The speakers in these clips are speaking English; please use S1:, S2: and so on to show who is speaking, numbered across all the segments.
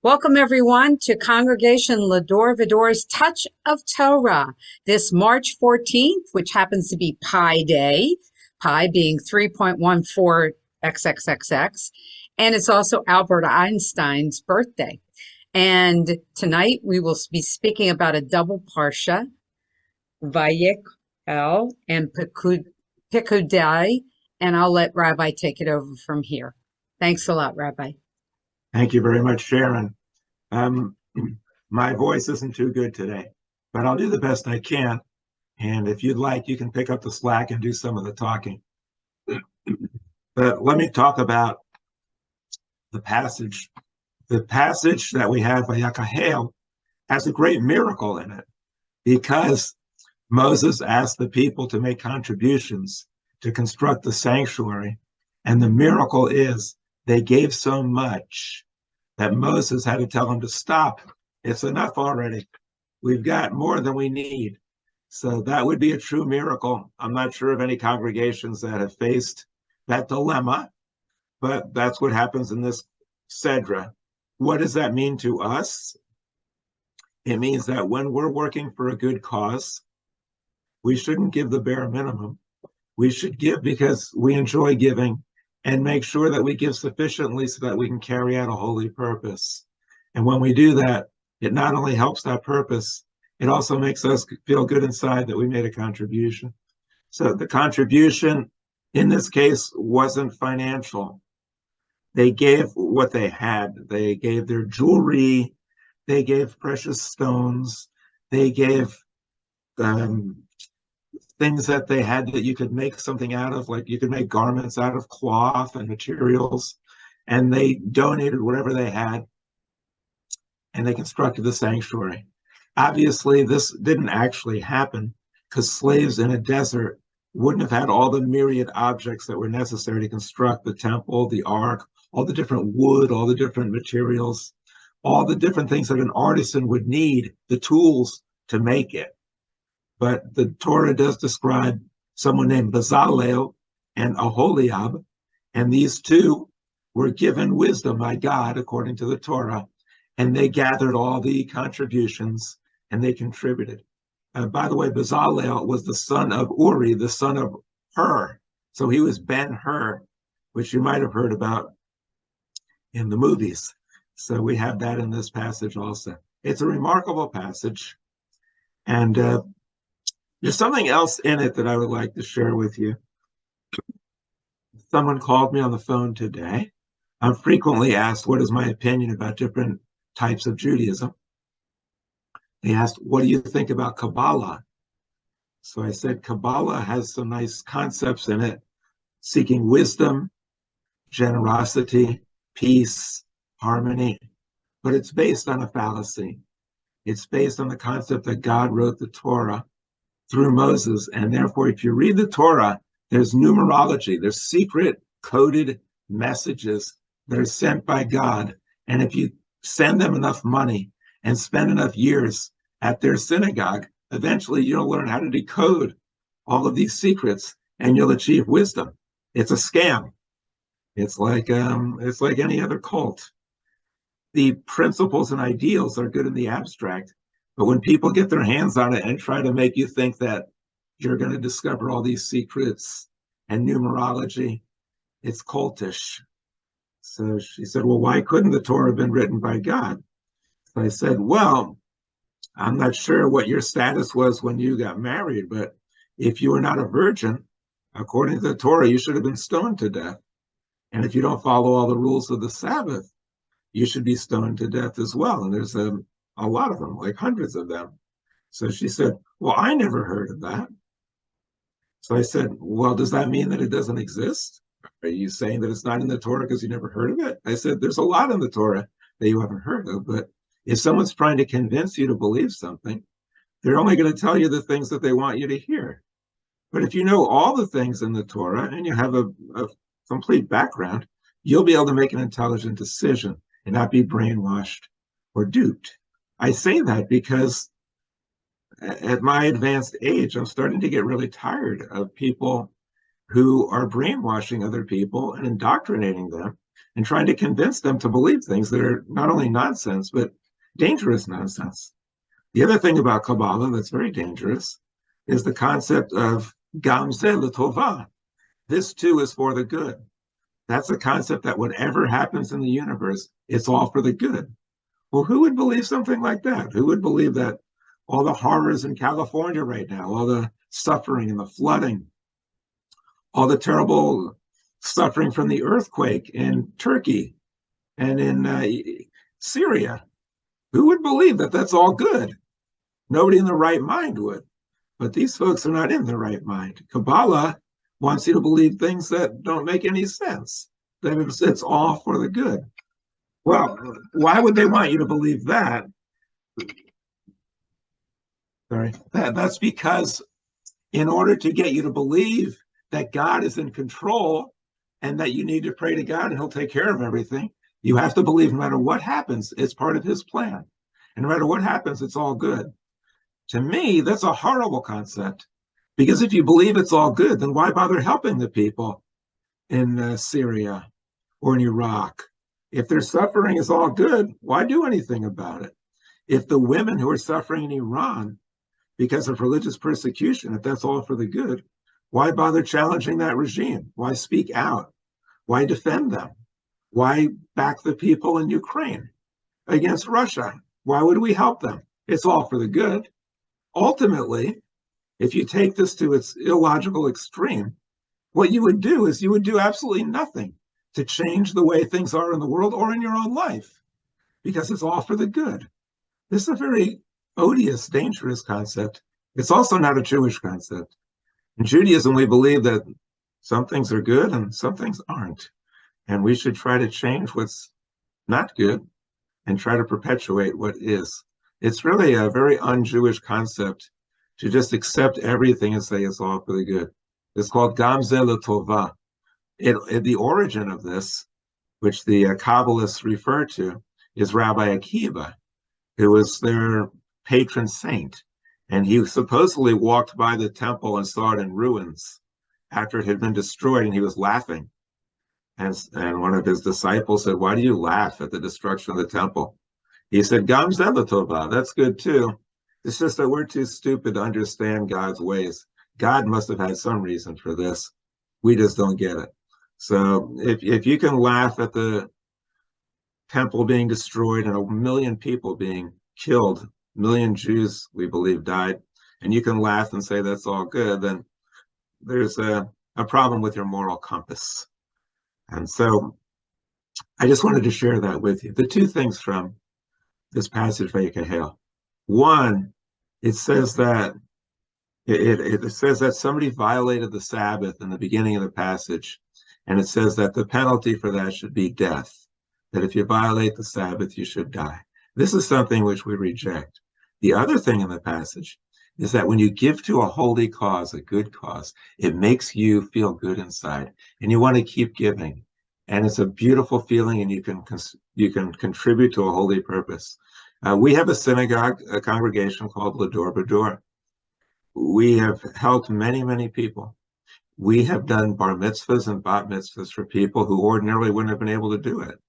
S1: Welcome, everyone, to Congregation Va-Dor's Touch of Torah this March 14th, which happens to be Pi Day, Pi being 3.14XXXX, and it's also Albert Einstein's birthday. And tonight we will be speaking about a double parsha, VAYAKHEL and Pikudai, and I'll let Rabbi take it over from here. Thanks a lot, Rabbi.
S2: Thank you very much, Sharon. My voice isn't too good today, but I'll do the best I can. And if you'd like, you can pick up the slack and do some of the talking. But let me talk about the passage. The passage that we have, VAYAKHEL, has a great miracle in it because Moses asked the people to make contributions to construct the sanctuary. And the miracle is they gave so much that Moses had to tell them to stop. It's enough already. We've got more than we need. So that would be a true miracle. I'm not sure of any congregations that have faced that dilemma, but that's what happens in this Sedra. What does that mean to us? It means that when we're working for a good cause, we shouldn't give the bare minimum. We should give because we enjoy giving, and make sure that we give sufficiently so that we can carry out a holy purpose. And when we do that, it not only helps that purpose, it also makes us feel good inside that we made a contribution. So the contribution in this case wasn't financial. They gave what they had. They gave their jewelry, they gave precious stones, they gave things that they had that you could make something out of, like you could make garments out of cloth and materials, and they donated whatever they had, and they constructed the sanctuary. Obviously, this didn't actually happen because slaves in a desert wouldn't have had all the myriad objects that were necessary to construct the temple, the ark, all the different wood, all the different materials, all the different things that an artisan would need, the tools to make it. But the Torah does describe someone named Bezalel and Aholiab, and these two were given wisdom by God according to the Torah, and they gathered all the contributions and they contributed. By the way, Bezalel was the son of Uri, the son of Hur, so he was Ben-Hur, which you might have heard about in the movies. So we have that in this passage also. It's a remarkable passage, and there's something else in it that I would like to share with you. Someone called me on the phone today. I'm frequently asked, what is my opinion about different types of Judaism? They asked, what do you think about Kabbalah? So I said, Kabbalah has some nice concepts in it, seeking wisdom, generosity, peace, harmony, but it's based on a fallacy. It's based on the concept that God wrote the Torah through Moses, and therefore if you read the Torah, there's numerology, there's secret coded messages that are sent by God, and if you send them enough money and spend enough years at their synagogue, eventually you'll learn how to decode all of these secrets and you'll achieve wisdom. It's a scam. It's like any other cult. The principles and ideals are good in the abstract, but when people get their hands on it and try to make you think that you're going to discover all these secrets and numerology, it's cultish. So she said, well, why couldn't the Torah have been written by God? So I said, well, I'm not sure what your status was when you got married, but if you were not a virgin, according to the Torah, you should have been stoned to death. And if you don't follow all the rules of the Sabbath, you should be stoned to death as well. And there's a lot of them, like hundreds of them. So she said, well, I never heard of that. So I said, well, does that mean that it doesn't exist? Are you saying that it's not in the Torah because you never heard of it? I said, there's a lot in the Torah that you haven't heard of, but if someone's trying to convince you to believe something, they're only going to tell you the things that they want you to hear. But if you know all the things in the Torah and you have a complete background, you'll be able to make an intelligent decision and not be brainwashed or duped. I say that because at my advanced age, I'm starting to get really tired of people who are brainwashing other people and indoctrinating them and trying to convince them to believe things that are not only nonsense, but dangerous nonsense. The other thing about Kabbalah that's very dangerous is the concept of Gam Zeh L'Tovah. This too is for the good. That's a concept that whatever happens in the universe, it's all for the good. Well, who would believe something like that? Who would believe that all the horrors in California right now, all the suffering and the flooding, all the terrible suffering from the earthquake in Turkey and in Syria, who would believe that that's all good? Nobody in the right mind would. But these folks are not in the right mind. Kabbalah wants you to believe things that don't make any sense, that it's all for the good. Well, why would they want you to believe that? Sorry, that's because in order to get you to believe that God is in control and that you need to pray to God and he'll take care of everything, you have to believe no matter what happens, it's part of his plan. And no matter what happens, it's all good. To me, that's a horrible concept, because if you believe it's all good, then why bother helping the people in Syria or in Iraq? If their suffering is all good, why do anything about it? If the women who are suffering in Iran because of religious persecution, if that's all for the good, why bother challenging that regime? Why speak out? Why defend them? Why back the people in Ukraine against Russia? Why would we help them? It's all for the good. Ultimately, if you take this to its illogical extreme, what you would do is you would do absolutely nothing to change the way things are in the world or in your own life, because it's all for the good. This is a very odious, dangerous concept. It's also not a Jewish concept. In Judaism, we believe that some things are good and some things aren't. And we should try to change what's not good and try to perpetuate what is. It's really a very un-Jewish concept to just accept everything and say it's all for the good. It's called Gam Zeh L'Tovah. The origin of this, which the Kabbalists refer to, is Rabbi Akiva, who was their patron saint. And he supposedly walked by the temple and saw it in ruins after it had been destroyed, and he was laughing. And one of his disciples said, "Why do you laugh at the destruction of the temple?" He said, Gam Zeh L'Tovah, that's good too. It's just that we're too stupid to understand God's ways. God must have had some reason for this. We just don't get it. So if you can laugh at the temple being destroyed and 1 million people being killed, 1 million Jews, we believe, died, and you can laugh and say that's all good, then there's a problem with your moral compass. And so I just wanted to share that with you. The two things from this passage, VAYAKHEL. One, it says that it says that somebody violated the Sabbath in the beginning of the passage, and it says that the penalty for that should be death, that if you violate the Sabbath, you should die. This is something which we reject. The other thing in the passage is that when you give to a holy cause, a good cause, it makes you feel good inside, and you want to keep giving. And it's a beautiful feeling, and you can contribute to a holy purpose. We have a synagogue, a congregation called Va-Dor. We have helped many, many people. We have done bar mitzvahs and bat mitzvahs for people who ordinarily wouldn't have been able to do it.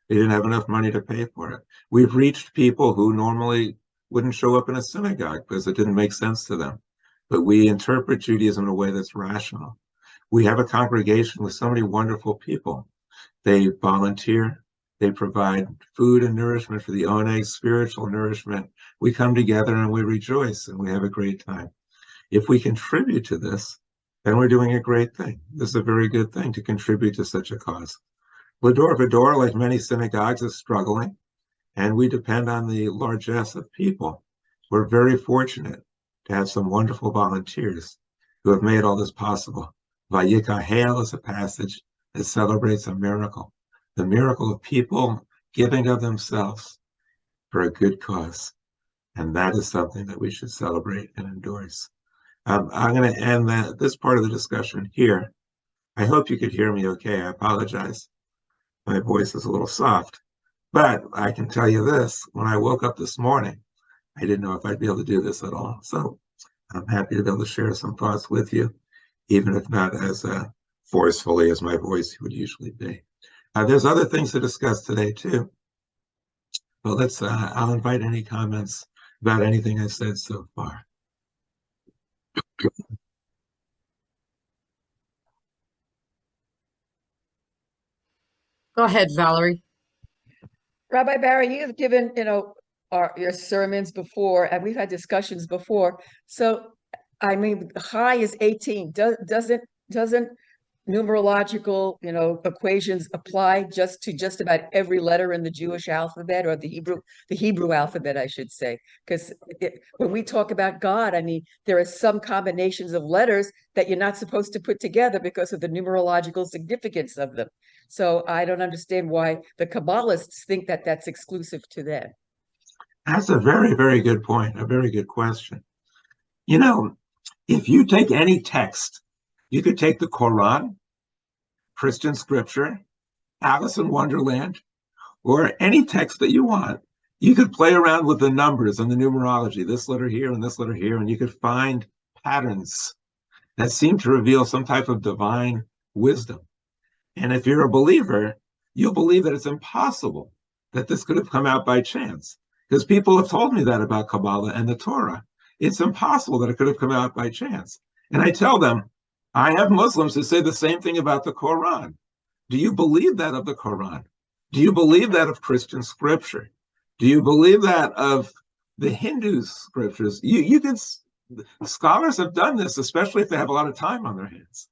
S2: They didn't have enough money to pay for it. We've reached people who normally wouldn't show up in a synagogue because it didn't make sense to them. But we interpret Judaism in a way that's rational. We have a congregation with so many wonderful people. They volunteer. They provide food and nourishment for the oneg, spiritual nourishment. We come together and we rejoice and we have a great time. If we contribute to this, then we're doing a great thing. This is a very good thing to contribute to such a cause. Va-Dor, like many synagogues, is struggling, and we depend on the largesse of people. We're very fortunate to have some wonderful volunteers who have made all this possible. VAYAKHEL is a passage that celebrates a miracle, the miracle of people giving of themselves for a good cause. And that is something that we should celebrate and endorse. I'm going to end this part of the discussion here. I hope you could hear me okay. I apologize. My voice is a little soft. But I can tell you this, when I woke up this morning, I didn't know if I'd be able to do this at all. So I'm happy to be able to share some thoughts with you, even if not as forcefully as my voice would usually be. There's other things to discuss today too, but I'll invite any comments about anything I said so far.
S1: Go ahead, Valerie.
S3: Rabbi Barry, you've given, your sermons before, and we've had discussions before. So, I mean, high is 18. Doesn't numerological, equations apply to just about every letter in the Jewish alphabet, or the Hebrew alphabet, I should say? Because when we talk about God, I mean, there are some combinations of letters that you're not supposed to put together because of the numerological significance of them. So I don't understand why the Kabbalists think that that's exclusive to them.
S2: That's a very, very good point, a very good question. If you take any text, you could take the Quran, Christian scripture, Alice in Wonderland, or any text that you want. You could play around with the numbers and the numerology, this letter here and this letter here, and you could find patterns that seem to reveal some type of divine wisdom. And if you're a believer, you'll believe that it's impossible that this could have come out by chance. Because people have told me that about Kabbalah and the Torah. It's impossible that it could have come out by chance. And I tell them, I have Muslims who say the same thing about the Quran. Do you believe that of the Quran? Do you believe that of Christian scripture? Do you believe that of the Hindu scriptures? Scholars have done this, especially if they have a lot of time on their hands.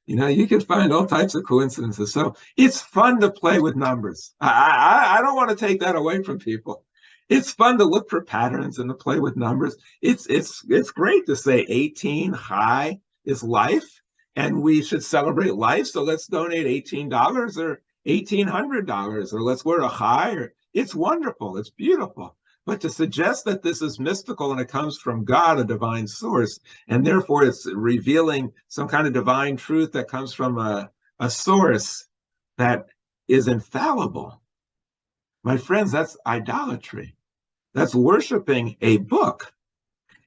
S2: You can find all types of coincidences. So it's fun to play with numbers. I don't want to take that away from people. It's fun to look for patterns and to play with numbers. It's great to say 18 high is life, and we should celebrate life. So let's donate $18 or $1,800, or let's wear a high. It's wonderful. It's beautiful. But to suggest that this is mystical and it comes from God, a divine source, and therefore it's revealing some kind of divine truth that comes from a source that is infallible, my friends, that's idolatry. That's worshiping a book.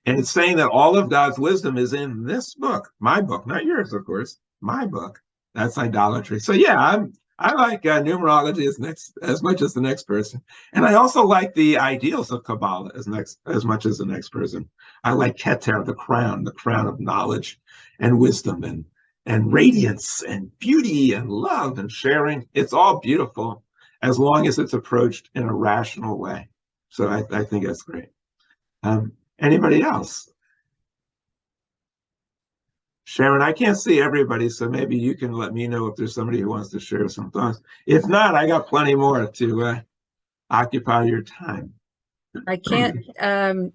S2: And it's saying that all of God's wisdom is in this book, my book, not yours, of course, my book. That's idolatry. So yeah, I like numerology as much as the next person. And I also like the ideals of Kabbalah as much as the next person. I like Keter, the crown of knowledge and wisdom and radiance and beauty and love and sharing. It's all beautiful as long as it's approached in a rational way. So I think that's great. Anybody else? Sharon, I can't see everybody, so maybe you can let me know if there's somebody who wants to share some thoughts. If not, I got plenty more to occupy your time.
S1: I can't,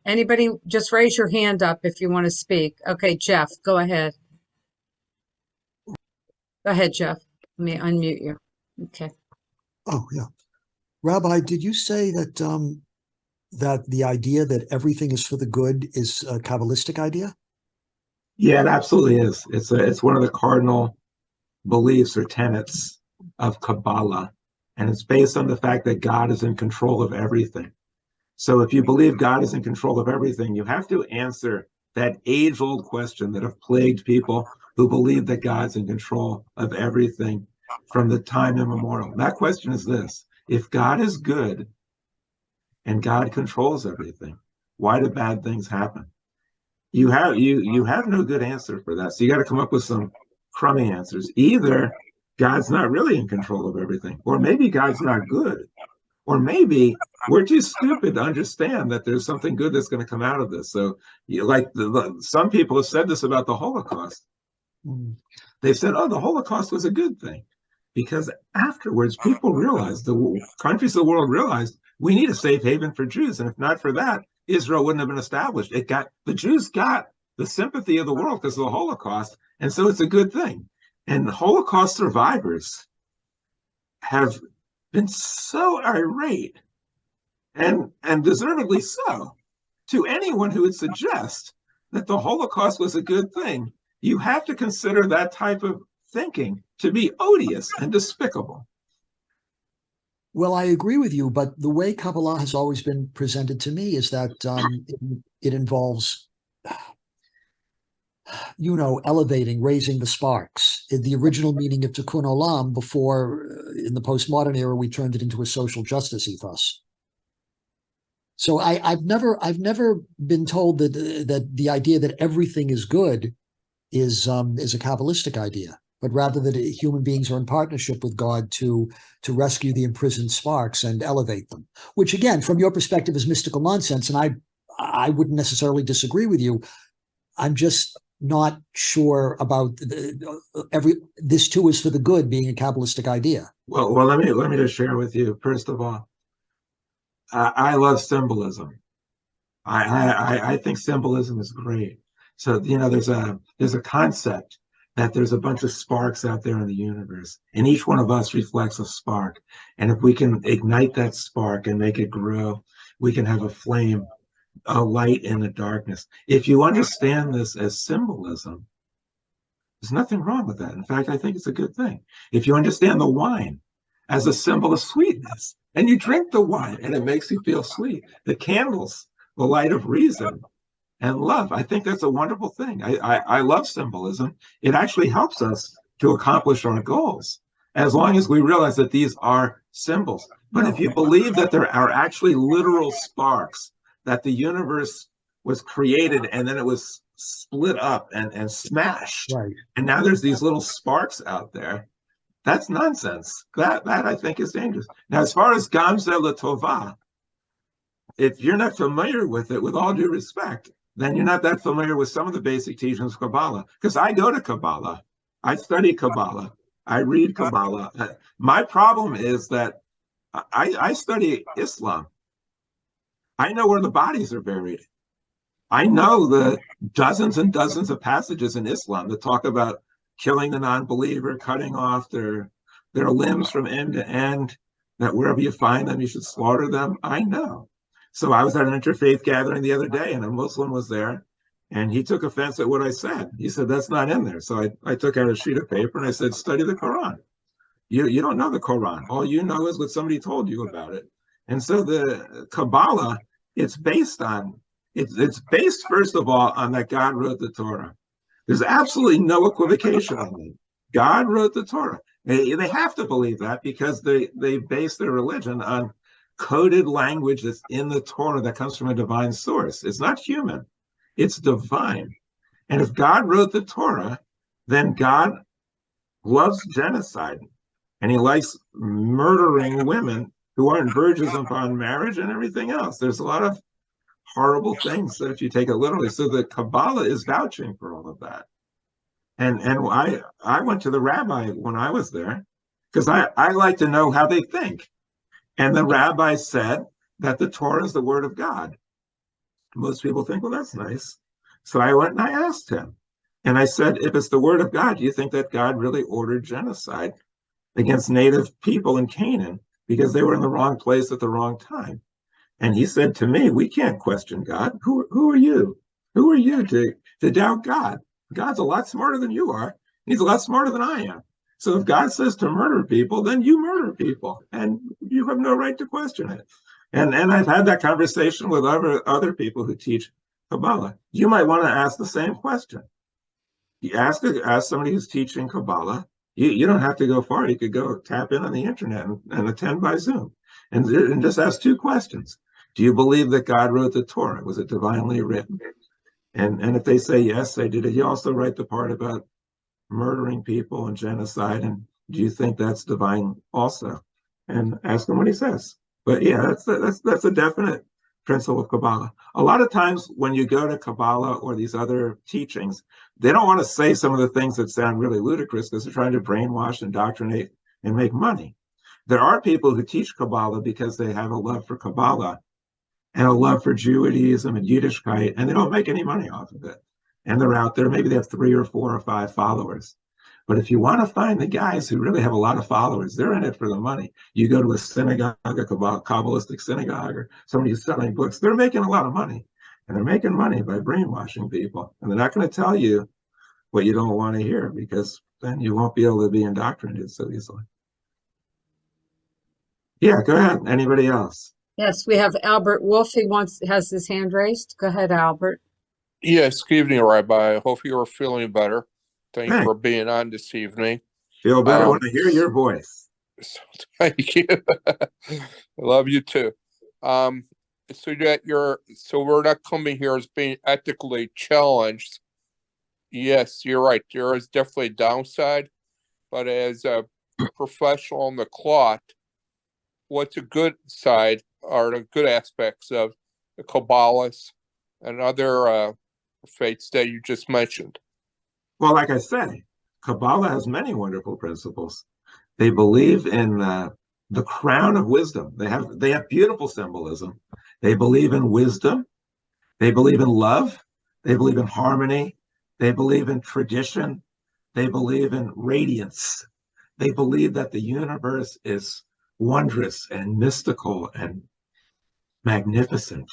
S1: anybody, just raise your hand up if you want to speak. Okay, Jeff, go ahead. Go ahead, Jeff. Let me unmute you. Okay.
S4: Oh, yeah. Rabbi, did you say that that the idea that everything is for the good is a Kabbalistic idea?
S2: Yeah, it absolutely is. It's one of the cardinal beliefs or tenets of Kabbalah, and it's based on the fact that God is in control of everything. So if you believe God is in control of everything, you have to answer that age-old question that have plagued people who believe that God's in control of everything from the time immemorial. That question is this: if God is good and God controls everything, why do bad things happen? You have no good answer for that. So you got to come up with some crummy answers. Either God's not really in control of everything, or maybe God's not good, or maybe we're too stupid to understand that there's something good that's going to come out of this. So, some people have said this about the Holocaust. They've said, "Oh, the Holocaust was a good thing," because afterwards, people realized, the countries of the world realized, we need a safe haven for Jews, and if not for that, Israel wouldn't have been established. The Jews got the sympathy of the world because of the Holocaust, and so it's a good thing. And Holocaust survivors have been so irate, and deservedly so, to anyone who would suggest that the Holocaust was a good thing. You have to consider that type of thinking to be odious and despicable.
S4: Well, I agree with you, but the way Kabbalah has always been presented to me is that it involves elevating, raising the sparks. The original meaning of tikkun olam before, in the postmodern era, we turned it into a social justice ethos. So I've never been told that the idea that everything is good is a Kabbalistic idea, but rather that human beings are in partnership with God to rescue the imprisoned sparks and elevate them. Which, again, from your perspective, is mystical nonsense, and I wouldn't necessarily disagree with you. I'm just not sure about this too is for the good being a Kabbalistic idea.
S2: Well, let me just share with you. First of all, I love symbolism. I think symbolism is great. So there's a concept that there's a bunch of sparks out there in the universe, and each one of us reflects a spark. And if we can ignite that spark and make it grow, we can have a flame, a light in the darkness. If you understand this as symbolism, there's nothing wrong with that. In fact, I think it's a good thing. If you understand the wine as a symbol of sweetness, and you drink the wine and it makes you feel sweet, the candles, the light of reason and love, I think that's a wonderful thing. I love symbolism. It actually helps us to accomplish our goals, as long as we realize that these are symbols. But if you believe that there are actually literal sparks, that the universe was created and then it was split up and smashed,
S4: right,
S2: and now there's these little sparks out there, that's nonsense. That I think is dangerous. Now, as far as Gamze L'Tova, if you're not familiar with it, with all due respect, then you're not that familiar with some of the basic teachings of Kabbalah. Because I go to Kabbalah, I study Kabbalah, I read Kabbalah. My problem is that I study Islam. I know where the bodies are buried. I know the dozens and dozens of passages in Islam that talk about killing the non-believer, cutting off their limbs from end to end, that wherever you find them, you should slaughter them. I know. So I was at an interfaith gathering the other day, and a Muslim was there, and he took offense at what I said. He said, that's not in there. So I took out a sheet of paper, and I said, study the Quran. You don't know the Quran. All you know is what somebody told you about it. And so the Kabbalah, it's based, first of all, on that God wrote the Torah. There's absolutely no equivocation on that. God wrote the Torah. They have to believe that because they base their religion on coded language that's in the Torah that comes from a divine source. It's not human, it's divine. And if God wrote the Torah, then God loves genocide, and he likes murdering women who aren't virgins upon marriage and everything else. There's a lot of horrible things that if you take it literally. So the Kabbalah is vouching for all of that. And I went to the rabbi when I was there because I like to know how they think. And the rabbi said that the Torah is the word of God. Most people think, well, that's nice. So I went and I asked him. And I said, if it's the word of God, do you think that God really ordered genocide against native people in Canaan because they were in the wrong place at the wrong time? And he said to me, we can't question God. Who are you? Who are you to doubt God? God's a lot smarter than you are. He's a lot smarter than I am. So if God says to murder people, then you murder people, and you have no right to question it. And I've had that conversation with other people who teach Kabbalah. You might want to ask the same question. You ask somebody who's teaching Kabbalah. You don't have to go far. You could go tap in on the internet and attend by Zoom, and just ask two questions. Do you believe that God wrote the Torah? Was it divinely written? And if they say yes, they did. He also write the part about murdering people and genocide, and do you think that's divine also? And ask him what he says. But yeah, that's a definite principle of Kabbalah. A lot of times when you go to Kabbalah or these other teachings, they don't want to say some of the things that sound really ludicrous because they're trying to brainwash, indoctrinate, and make money. There are people who teach Kabbalah because they have a love for Kabbalah and a love for Judaism and Yiddishkeit, and they don't make any money off of it. And they're out there, maybe they have 3 or 4 or 5 followers. But if you want to find the guys who really have a lot of followers, they're in it for the money. You go to a synagogue, a Kabbalistic synagogue, or somebody who's selling books, they're making a lot of money. And they're making money by brainwashing people. And they're not going to tell you what you don't want to hear, because then you won't be able to be indoctrinated so easily. Yeah, go ahead. Anybody else?
S1: Yes, we have Albert Wolf. He has his hand raised. Go ahead, Albert.
S5: Yes, good evening, Rabbi. I hope you are feeling better. Thank you
S2: Thanks.
S5: for being on this evening.
S2: Feel better when
S5: Um,
S2: I hear your voice.
S5: so thank you. I love you too. Um, so we're not coming here as being ethically challenged. Yes, you're right. There is definitely a downside, but as a professional in the cloth, what's a good side are the good aspects of the Kabbalists and other faiths that you just mentioned.
S2: Well, like I say, Kabbalah has many wonderful principles. They believe in the crown of wisdom. They have beautiful symbolism. They believe in wisdom. They believe in love. They believe in harmony. They believe in tradition. They believe in radiance. They believe that the universe is wondrous and mystical and magnificent.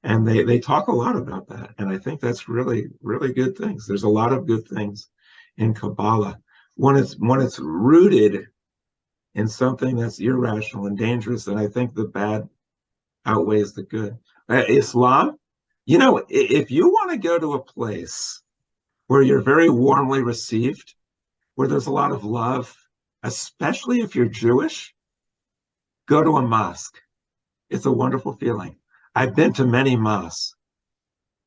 S2: And they talk a lot about that. And I think that's really, really good things. There's a lot of good things in Kabbalah. When it's rooted in something that's irrational and dangerous, then I think the bad outweighs the good. Islam, if you want to go to a place where you're very warmly received, where there's a lot of love, especially if you're Jewish, go to a mosque. It's a wonderful feeling. I've been to many mosques.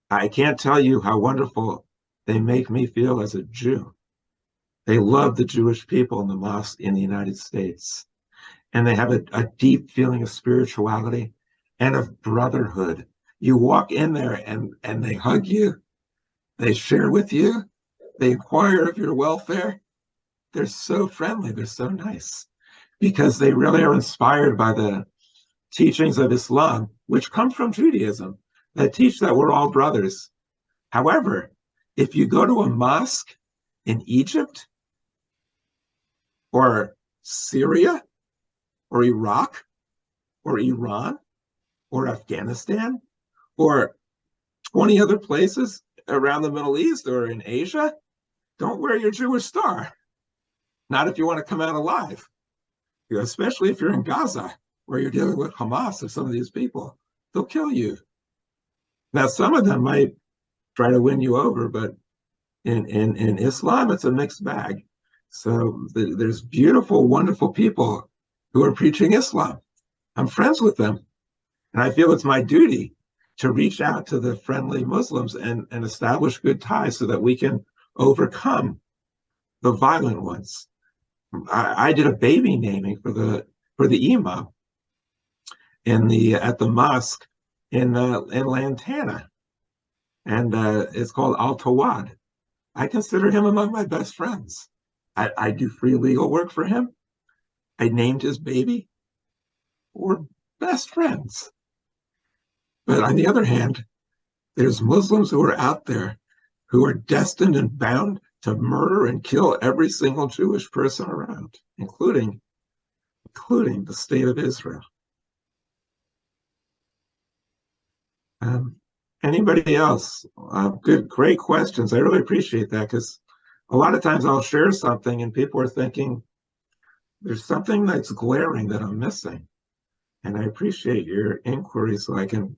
S2: I can't tell you how wonderful they make me feel as a Jew. They love the Jewish people in the mosque in the United States. And they have a deep feeling of spirituality and of brotherhood. You walk in there and they hug you, they share with you, they inquire of your welfare. They're so friendly, they're so nice, because they really are inspired by the teachings of Islam, which come from Judaism, that teach that we're all brothers. However, if you go to a mosque in Egypt or Syria or Iraq or Iran or Afghanistan or 20 other places around the Middle East or in Asia, don't wear your Jewish star. Not if you want to come out alive, especially if you're in Gaza, where you're dealing with Hamas or some of these people. They'll kill you. Now, some of them might try to win you over, but in Islam, it's a mixed bag. So there's beautiful, wonderful people who are preaching Islam. I'm friends with them. And I feel it's my duty to reach out to the friendly Muslims and establish good ties so that we can overcome the violent ones. I did a baby naming for the imam at the mosque in Lantana, and it's called Al Tawad. I consider him among my best friends. I do free legal work for him. I named his baby. We're best friends. But on the other hand, there's Muslims who are out there who are destined and bound to murder and kill every single Jewish person around, including the state of Israel. Anybody else? Great questions. I really appreciate that, because a lot of times I'll share something and people are thinking there's something that's glaring that I'm missing. And I appreciate your inquiry so I can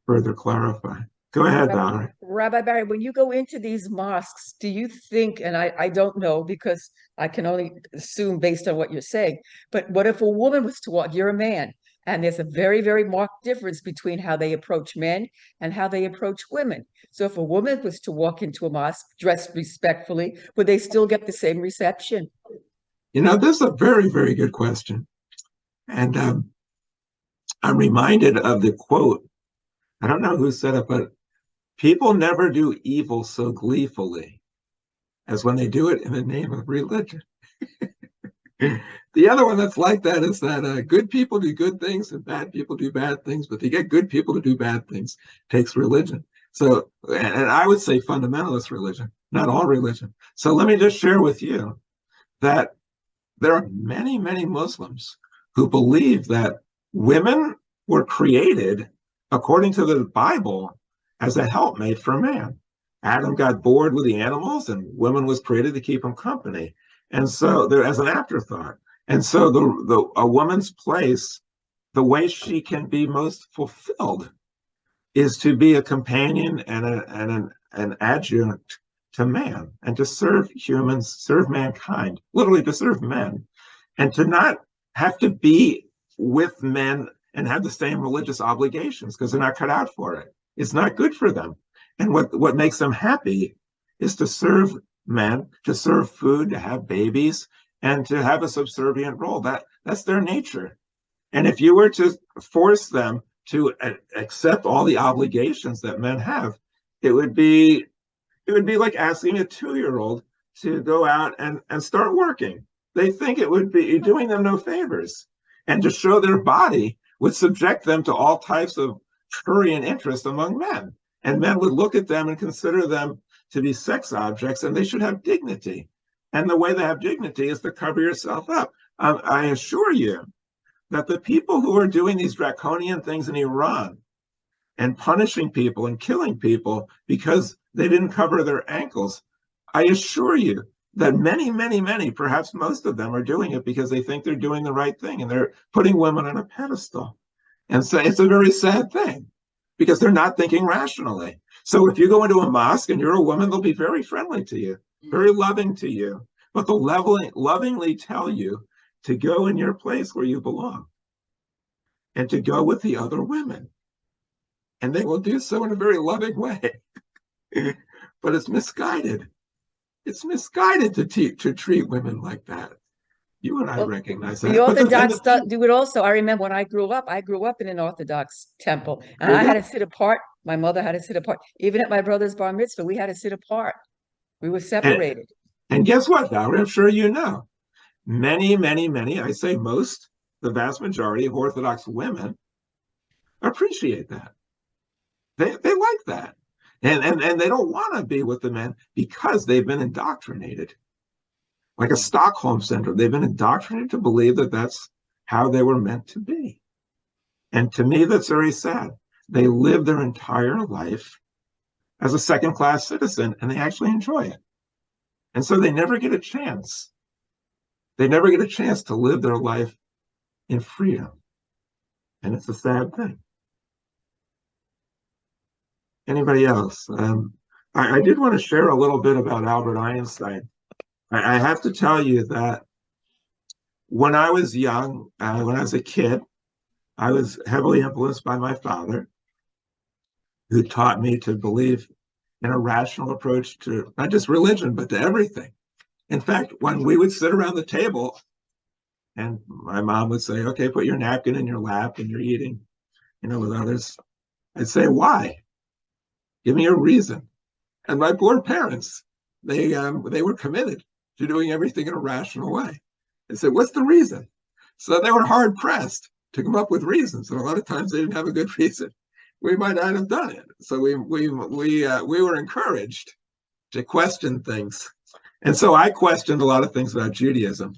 S2: further clarify. Go ahead, Valerie.
S3: Rabbi Barry, when you go into these mosques, do you think, and I don't know because I can only assume based on what you're saying, but what if a woman was to walk, you're a man, and there's a very, very marked difference between how they approach men and how they approach women. So if a woman was to walk into a mosque dressed respectfully, would they still get the same reception?
S2: This is a very, very good question. And I'm reminded of the quote. I don't know who said it, but people never do evil so gleefully as when they do it in the name of religion. The other one that's like that is that good people do good things and bad people do bad things, but to get good people to do bad things takes religion. So, and I would say fundamentalist religion, not all religion. So let me just share with you that there are many, many Muslims who believe that women were created according to the Bible as a helpmate for man. Adam got bored with the animals and woman was created to keep him company. And so there as an afterthought. And so a woman's place, the way she can be most fulfilled is to be a companion and an adjunct to man and to serve humans, serve mankind, literally to serve men, and to not have to be with men and have the same religious obligations because they're not cut out for it. It's not good for them. And what makes them happy is to serve men, to serve food, to have babies, and to have a subservient role. That's their nature. And if you were to force them to accept all the obligations that men have, it would be like asking a 2-year-old to go out and start working. They think it would be doing them no favors. And to show their body would subject them to all types of prurient interest among men. And men would look at them and consider them to be sex objects, and they should have dignity. And the way they have dignity is to cover yourself up. I assure you that the people who are doing these draconian things in Iran and punishing people and killing people because they didn't cover their ankles, I assure you that many, many, many, perhaps most of them are doing it because they think they're doing the right thing and they're putting women on a pedestal. And so it's a very sad thing because they're not thinking rationally. So if you go into a mosque and you're a woman, they'll be very friendly to you, very loving to you, but they'll lovingly tell you to go in your place where you belong and to go with the other women. And they will do so in a very loving way. But it's misguided. It's misguided to treat women like that. You and I recognize that.
S3: The Orthodox do it also. I remember when I grew up in an Orthodox temple, and I had to sit apart. My mother had to sit apart. Even at my brother's bar mitzvah, we had to sit apart. We were separated.
S2: And guess what, Valerie? I'm sure you know. Many, many, many, I say most, the vast majority of Orthodox women appreciate that. They like that. And they don't want to be with the men because they've been indoctrinated. Like a Stockholm syndrome. They've been indoctrinated to believe that that's how they were meant to be. And to me, that's very sad. They live their entire life as a second-class citizen, and they actually enjoy it. And so they never get a chance. They never get a chance to live their life in freedom. And it's a sad thing. Anybody else? I did want to share a little bit about Albert Einstein. I have to tell you that when I was young, when I was a kid, I was heavily influenced by my father, who taught me to believe in a rational approach to not just religion, but to everything. In fact, when we would sit around the table and my mom would say, okay, put your napkin in your lap and you're eating, with others, I'd say, why? Give me a reason. And my poor parents, they were committed to doing everything in a rational way. I said, what's the reason? So they were hard pressed to come up with reasons. And a lot of times they didn't have a good reason. We might not have done it. So we were encouraged to question things. And so I questioned a lot of things about Judaism.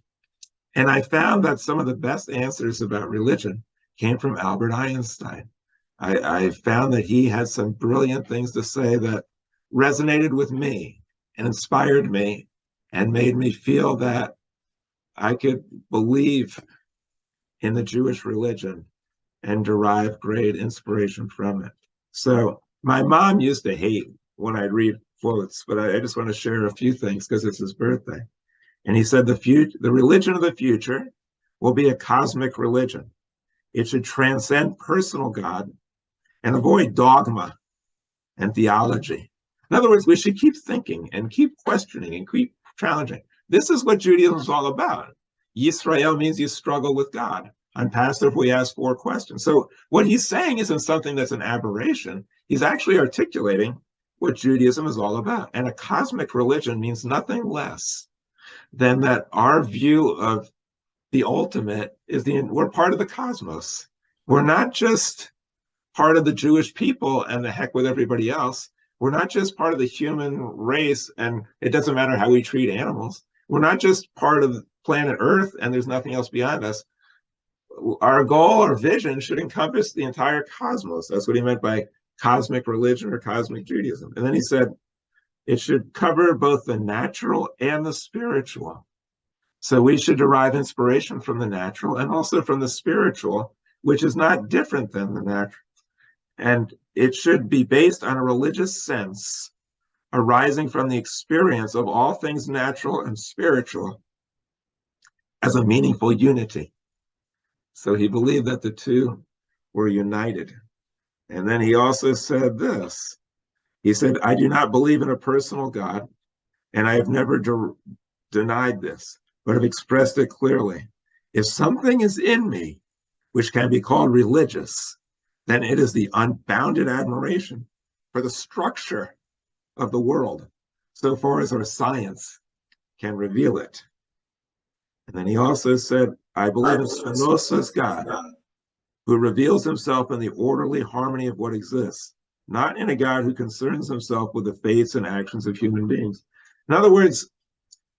S2: And I found that some of the best answers about religion came from Albert Einstein. I found that he had some brilliant things to say that resonated with me and inspired me and made me feel that I could believe in the Jewish religion and derive great inspiration from it. So my mom used to hate when I read quotes, but I just want to share a few things because it's his birthday. And he said, the religion of the future will be a cosmic religion. It should transcend personal God and avoid dogma and theology. In other words, we should keep thinking and keep questioning and keep challenging. This is what Judaism is all about. Yisrael means you struggle with God. On passive, we ask 4 questions. So what he's saying isn't something that's an aberration. He's actually articulating what Judaism is all about. And a cosmic religion means nothing less than that our view of the ultimate is we're part of the cosmos. We're not just part of the Jewish people and the heck with everybody else. We're not just part of the human race and it doesn't matter how we treat animals. We're not just part of planet Earth and there's nothing else beyond us. Our goal, our vision should encompass the entire cosmos. That's what he meant by cosmic religion or cosmic Judaism. And then he said, it should cover both the natural and the spiritual. So we should derive inspiration from the natural and also from the spiritual, which is not different than the natural. And it should be based on a religious sense arising from the experience of all things natural and spiritual as a meaningful unity. So he believed that the two were united. And then he also said this. He said, I do not believe in a personal God, and I have never denied this, but have expressed it clearly. If something is in me which can be called religious, then it is the unbounded admiration for the structure of the world, so far as our science can reveal it. And then he also said, I believe in Spinoza's God, who reveals himself in the orderly harmony of what exists, not in a God who concerns himself with the fates and actions of human beings. In other words,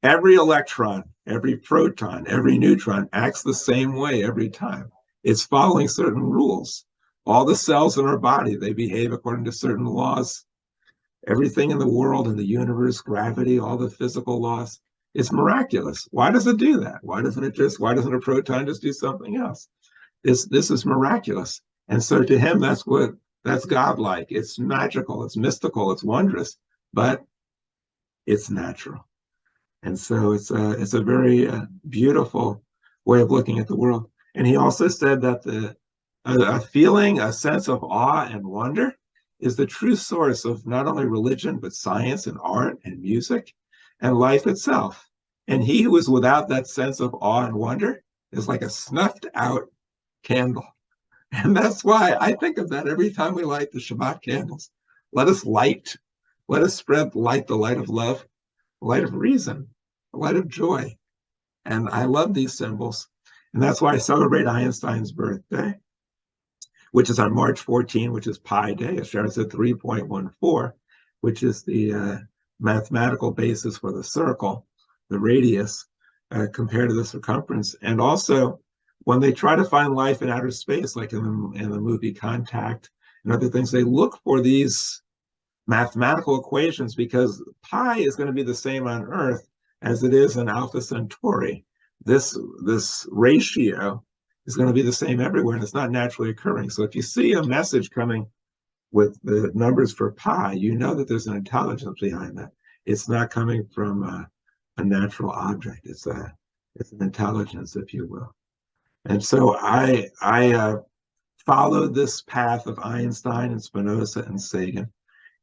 S2: every electron, every proton, every neutron acts the same way every time. It's following certain rules. All the cells in our body, they behave according to certain laws. Everything in the world, in the universe, gravity, all the physical laws, it's miraculous. Why does it do that? Why doesn't a proton just do something else? This is miraculous. And so to him, that's godlike. It's magical, it's mystical, it's wondrous, but it's natural. And so it's a very beautiful way of looking at the world. And he also said that a feeling, a sense of awe and wonder is the true source of not only religion, but science and art and music and life itself. And he who is without that sense of awe and wonder is like a snuffed out candle. And that's why I think of that every time we light the Shabbat candles. Let us spread light, the light of love, the light of reason, the light of joy. And I love these symbols. And that's why I celebrate Einstein's birthday, which is on March 14, which is Pi Day. It starts at 3.14, which is the mathematical basis for the circle, the radius, compared to the circumference. And also, when they try to find life in outer space, like in the movie Contact and other things, they look for these mathematical equations because pi is going to be the same on Earth as it is in Alpha Centauri. This ratio is going to be the same everywhere, and it's not naturally occurring. So if you see a message coming with the numbers for pi, you know that there's an intelligence behind that. It's not coming from a natural object. It's an intelligence, if you will. And so I followed this path of Einstein and Spinoza and Sagan,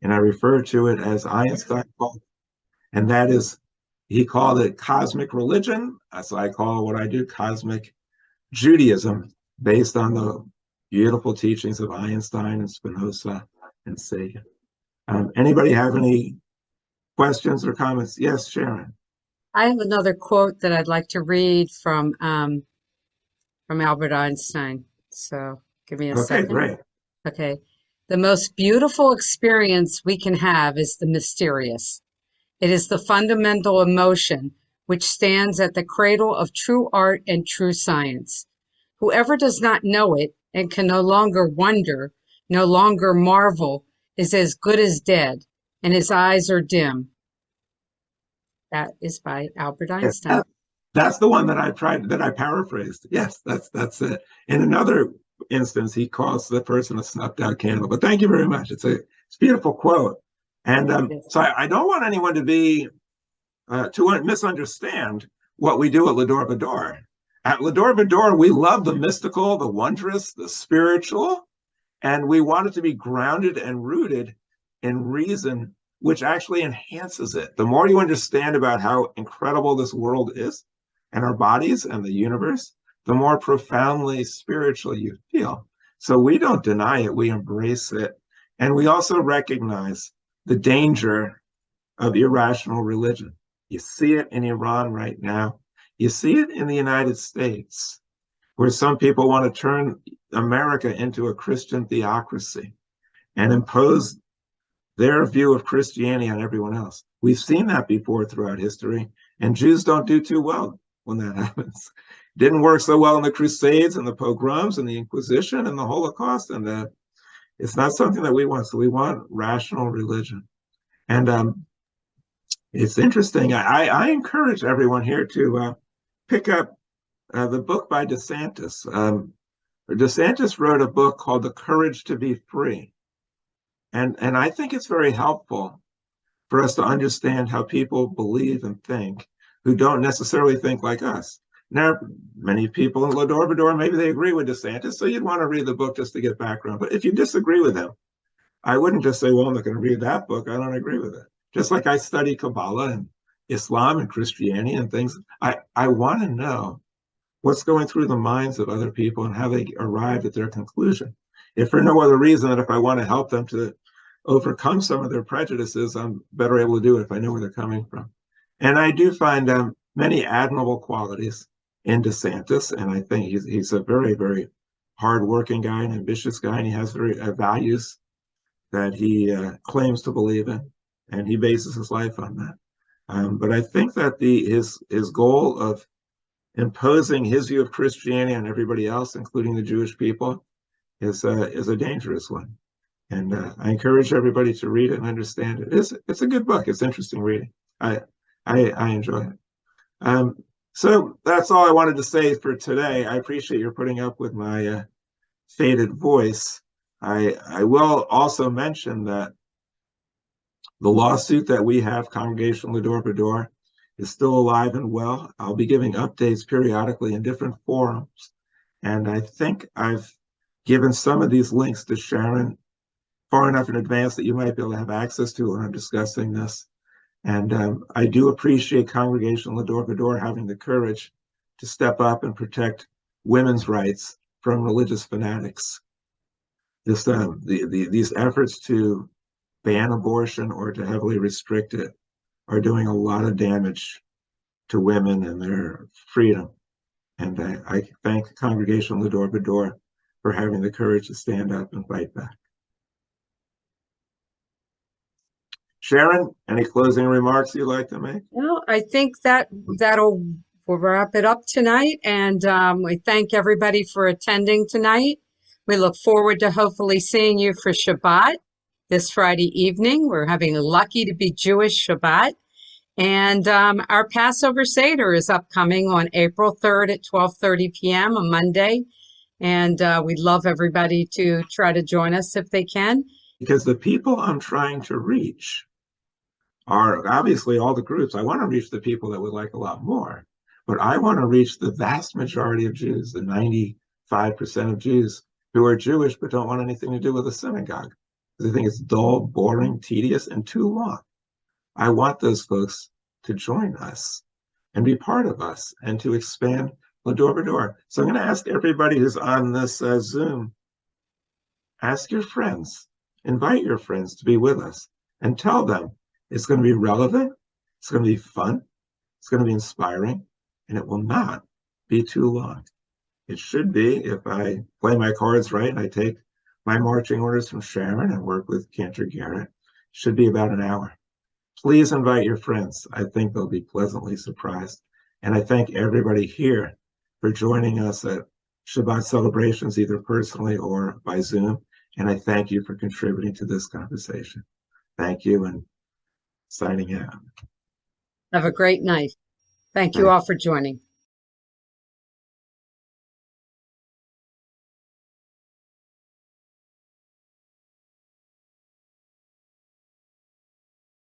S2: and I refer to it as Einstein called, and that is, he called it cosmic religion. So I call what I do cosmic Judaism, based on the beautiful teachings of Einstein and Spinoza and Sagan. Anybody have any questions or comments? Yes, Sharon.
S1: I have another quote that I'd like to read from Albert Einstein. So give me a
S2: Okay,
S1: second.
S2: great.
S1: Okay. The most beautiful experience we can have is the mysterious. It is the fundamental emotion which stands at the cradle of true art and true science. Whoever does not know it and can no longer wonder, no longer marvel, is as good as dead, and his eyes are dim. That is by Albert Einstein.
S2: That's the one that I paraphrased. Yes, that's it. In another instance, he calls the person a snuffed out candle. But thank you very much. It's a beautiful quote. And so I don't want anyone to be to misunderstand what we do at Lador Va-Dor. At Lador Va-Dor, we love the mystical, the wondrous, the spiritual, and we want it to be grounded and rooted in reason, which actually enhances it. The more you understand about how incredible this world is, and our bodies and the universe, the more profoundly spiritual you feel. So we don't deny it, we embrace it. And we also recognize the danger of irrational religion. You see it in Iran right now. You see it in the United States, where some people want to turn America into a Christian theocracy and impose their view of Christianity on everyone else. We've seen that before throughout history, and Jews don't do too well when that happens. Didn't work so well in the Crusades and the pogroms and the Inquisition and the Holocaust, and it's not something that we want. So we want rational religion. And it's interesting. I encourage everyone here to pick up the book by DeSantis. DeSantis wrote a book called The Courage to Be Free. And I think it's very helpful for us to understand how people believe and think who don't necessarily think like us. Now, many people in Va-Dor, maybe they agree with DeSantis, so you'd want to read the book just to get background. But if you disagree with him, I wouldn't just say, well, I'm not going to read that book. I don't agree with it. Just like I study Kabbalah and Islam and Christianity and things, I want to know what's going through the minds of other people and how they arrived at their conclusion. If for no other reason than if I want to help them to overcome some of their prejudices, I'm better able to do it if I know where they're coming from. And I do find many admirable qualities in DeSantis, and I think he's a very, very hardworking guy, an ambitious guy, and he has very values that he claims to believe in, and he bases his life on that. But I think that his goal of imposing his view of Christianity on everybody else, including the Jewish people, is a dangerous one. And I encourage everybody to read it and understand it. It's a good book. It's interesting reading. I enjoy it. So that's all I wanted to say for today. I appreciate your putting up with my faded voice. I will also mention that the lawsuit that we have, Congregation Va-Dor, is still alive and well. I'll be giving updates periodically in different forums. And I think I've given some of these links to Sharon far enough in advance that you might be able to have access to when I'm discussing this. And I do appreciate Congregation Va-Dor having the courage to step up and protect women's rights from religious fanatics. These efforts to ban abortion or to heavily restrict it are doing a lot of damage to women and their freedom. And I thank Congregation Va-Dor for having the courage to stand up and fight back. Sharon, any closing remarks you'd like to make?
S1: Well, I think we'll wrap it up tonight, and we thank everybody for attending tonight. We look forward to hopefully seeing you for Shabbat this Friday evening. We're having a lucky to be Jewish Shabbat. And our Passover Seder is upcoming on April 3rd at 12:30 p.m. on Monday. And we'd love everybody to try to join us if they can.
S2: Because the people I'm trying to reach are obviously all the groups. I want to reach the people that would like a lot more, but I want to reach the vast majority of Jews, the 95% of Jews who are Jewish but don't want anything to do with a synagogue. They think it's dull, boring, tedious, and too long. I want those folks to join us and be part of us and to expand Va-Dor. So I'm going to ask everybody who's on this Zoom, ask your friends, invite your friends to be with us and tell them it's going to be relevant, it's going to be fun, it's going to be inspiring, and it will not be too long. It should be, if I play my cards right and I take my marching orders from Sharon and work with Cantor Garrett, it should be about an hour. Please invite your friends. I think they'll be pleasantly surprised. And I thank everybody here for joining us at Shabbat celebrations, either personally or by Zoom. And I thank you for contributing to this conversation. Thank you, and signing out.
S1: Have a great night. Thank you all for joining.